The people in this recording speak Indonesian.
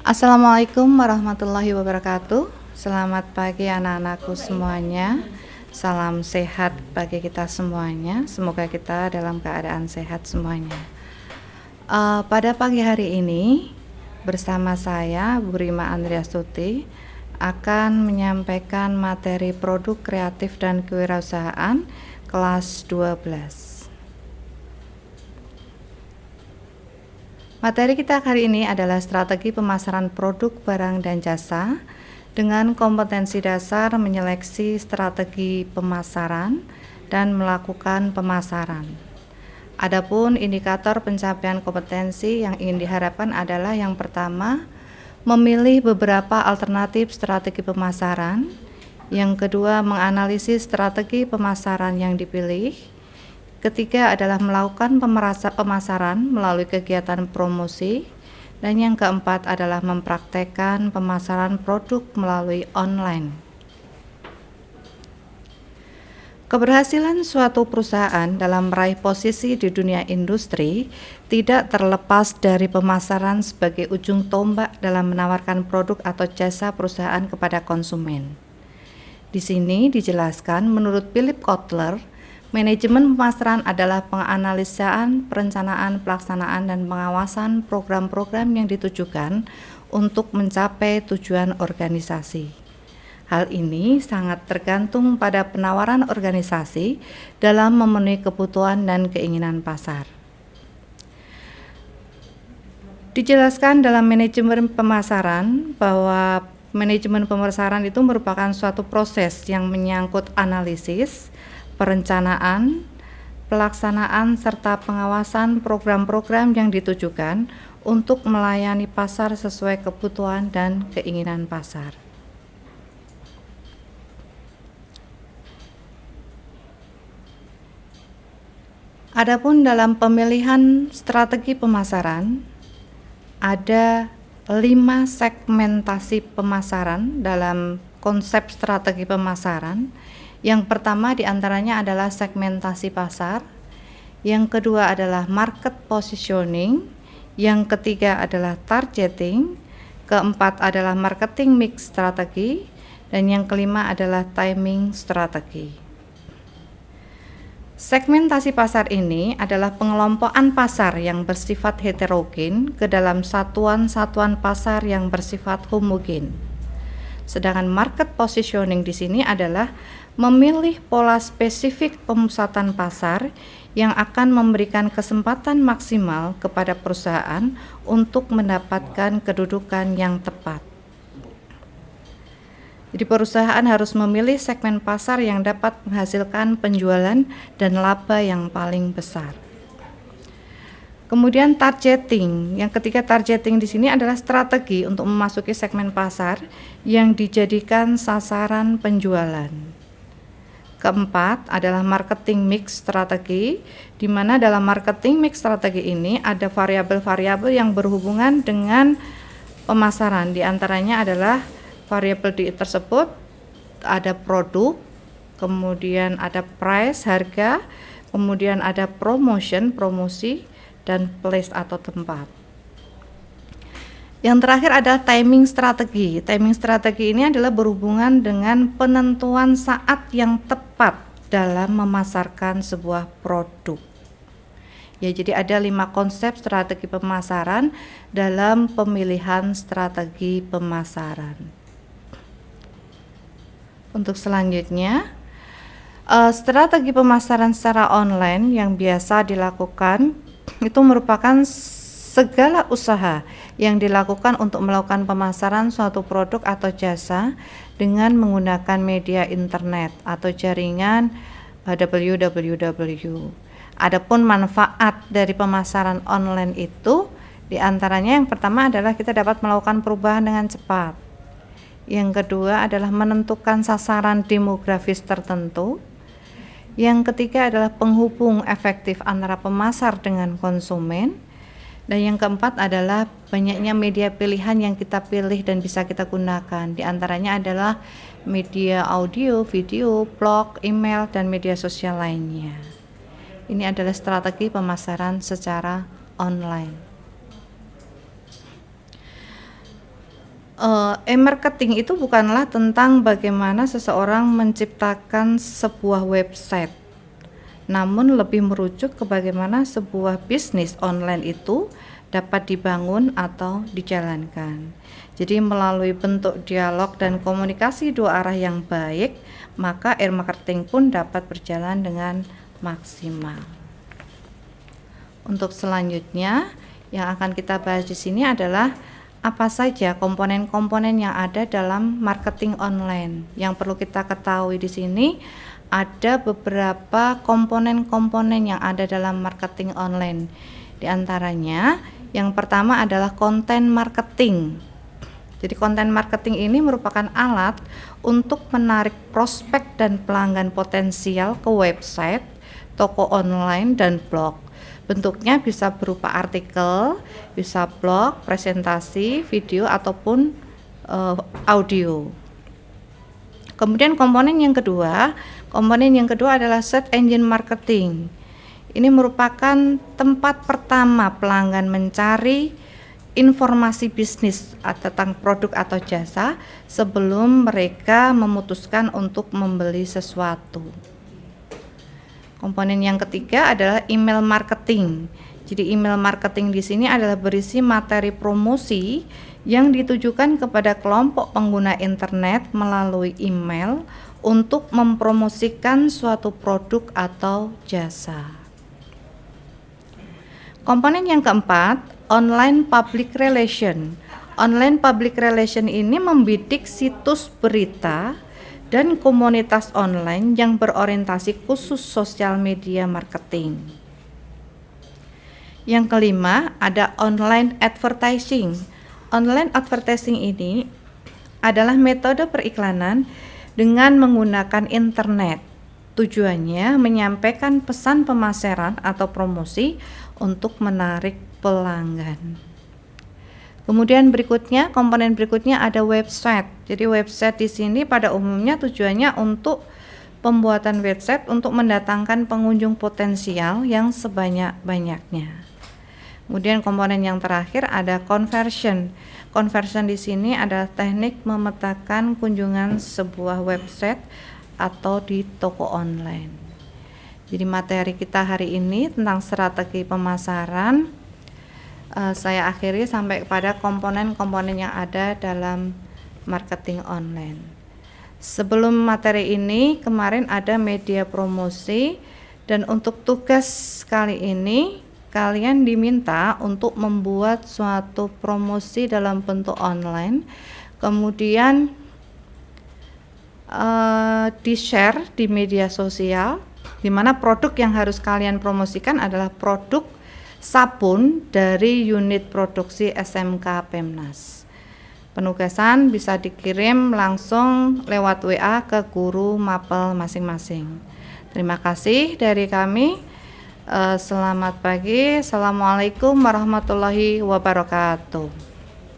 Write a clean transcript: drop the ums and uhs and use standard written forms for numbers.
Assalamualaikum warahmatullahi wabarakatuh. Selamat pagi anak-anakku semuanya. Salam sehat bagi kita semuanya. Semoga kita dalam keadaan sehat semuanya. Pada pagi hari ini bersama saya Bu Rima Andriastuti akan menyampaikan materi produk kreatif dan kewirausahaan kelas 12. Materi kita hari ini adalah strategi pemasaran produk, barang, dan jasa dengan kompetensi dasar menyeleksi strategi pemasaran dan melakukan pemasaran. Adapun indikator pencapaian kompetensi yang ingin diharapkan adalah yang pertama, memilih beberapa alternatif strategi pemasaran. Yang kedua, menganalisis strategi pemasaran yang dipilih. Ketiga adalah melakukan pemasaran melalui kegiatan promosi, dan yang keempat adalah mempraktekkan pemasaran produk melalui online. Keberhasilan suatu perusahaan dalam meraih posisi di dunia industri tidak terlepas dari pemasaran sebagai ujung tombak dalam menawarkan produk atau jasa perusahaan kepada konsumen. Di sini dijelaskan menurut Philip Kotler, manajemen pemasaran adalah penganalisaan, perencanaan, pelaksanaan, dan pengawasan program-program yang ditujukan untuk mencapai tujuan organisasi. Hal ini sangat tergantung pada penawaran organisasi dalam memenuhi kebutuhan dan keinginan pasar. Dijelaskan dalam manajemen pemasaran bahwa manajemen pemasaran itu merupakan suatu proses yang menyangkut analisis, perencanaan, pelaksanaan, serta pengawasan program-program yang ditujukan untuk melayani pasar sesuai kebutuhan dan keinginan pasar. Adapun dalam pemilihan strategi pemasaran, ada 5 segmentasi pemasaran dalam konsep strategi pemasaran. Yang pertama diantaranya adalah segmentasi pasar, yang kedua adalah market positioning, yang ketiga adalah targeting, keempat adalah marketing mix strategi, dan yang kelima adalah timing strategi. Segmentasi pasar ini adalah pengelompokan pasar yang bersifat heterogen ke dalam satuan-satuan pasar yang bersifat homogen. Sedangkan market positioning di sini adalah memilih pola spesifik pemusatan pasar yang akan memberikan kesempatan maksimal kepada perusahaan untuk mendapatkan kedudukan yang tepat. Jadi perusahaan harus memilih segmen pasar yang dapat menghasilkan penjualan dan laba yang paling besar. Kemudian targeting, yang ketiga targeting di sini adalah strategi untuk memasuki segmen pasar yang dijadikan sasaran penjualan. Keempat adalah marketing mix strategi, di mana dalam marketing mix strategi ini ada variabel-variabel yang berhubungan dengan pemasaran. Di antaranya adalah variabel tersebut ada produk, kemudian ada price, harga, kemudian ada promotion, promosi, dan place atau tempat. Yang terakhir adalah timing strategi. Timing strategi ini adalah berhubungan dengan penentuan saat yang tepat dalam memasarkan sebuah produk. Ya, jadi ada 5 konsep strategi pemasaran dalam pemilihan strategi pemasaran. Untuk selanjutnya, strategi pemasaran secara online yang biasa dilakukan itu merupakan segala usaha yang dilakukan untuk melakukan pemasaran suatu produk atau jasa dengan menggunakan media internet atau jaringan www. Adapun manfaat dari pemasaran online itu diantaranya yang pertama adalah kita dapat melakukan perubahan dengan cepat. Yang kedua adalah menentukan sasaran demografis tertentu. Yang ketiga adalah penghubung efektif antara pemasar dengan konsumen. Dan yang keempat adalah banyaknya media pilihan yang kita pilih dan bisa kita gunakan. Di antaranya adalah media audio, video, blog, email, dan media sosial lainnya. Ini adalah strategi pemasaran secara online. E-marketing itu bukanlah tentang bagaimana seseorang menciptakan sebuah website, namun lebih merujuk ke bagaimana sebuah bisnis online itu dapat dibangun atau dijalankan. Jadi melalui bentuk dialog dan komunikasi dua arah yang baik, maka e-marketing pun dapat berjalan dengan maksimal. Untuk selanjutnya yang akan kita bahas di sini adalah apa saja komponen-komponen yang ada dalam marketing online. Yang perlu kita ketahui di sini ada beberapa komponen-komponen yang ada dalam marketing online. Di antaranya yang pertama adalah konten marketing. Jadi konten marketing ini merupakan alat untuk menarik prospek dan pelanggan potensial ke website, toko online, dan blog. Bentuknya bisa berupa artikel, bisa blog, presentasi, video, ataupun audio. Kemudian komponen yang kedua adalah search engine marketing. Ini merupakan tempat pertama pelanggan mencari informasi bisnis tentang produk atau jasa sebelum mereka memutuskan untuk membeli sesuatu. Komponen yang ketiga adalah email marketing. Jadi email marketing di sini adalah berisi materi promosi yang ditujukan kepada kelompok pengguna internet melalui email untuk mempromosikan suatu produk atau jasa. Komponen yang keempat, online public relation. Online public relation ini membidik situs berita dan komunitas online yang berorientasi khusus sosial media marketing. Yang kelima, ada online advertising. Online advertising ini adalah metode periklanan dengan menggunakan internet. Tujuannya menyampaikan pesan pemasaran atau promosi untuk menarik pelanggan. Kemudian komponen berikutnya ada website. Jadi website di sini pada umumnya tujuannya untuk pembuatan website untuk mendatangkan pengunjung potensial yang sebanyak-banyaknya. Kemudian komponen yang terakhir ada conversion. Conversion di sini adalah teknik memetakan kunjungan sebuah website atau di toko online. Jadi materi kita hari ini tentang strategi pemasaran saya akhiri sampai kepada komponen-komponen yang ada dalam marketing online. Sebelum materi ini kemarin ada media promosi, dan untuk tugas kali ini kalian diminta untuk membuat suatu promosi dalam bentuk online, kemudian di-share di media sosial, di mana produk yang harus kalian promosikan adalah produk sabun dari unit produksi SMK Pemnas. Penugasan bisa dikirim langsung lewat WA ke guru mapel masing-masing. Terima kasih dari kami. Selamat pagi. Assalamualaikum warahmatullahi wabarakatuh.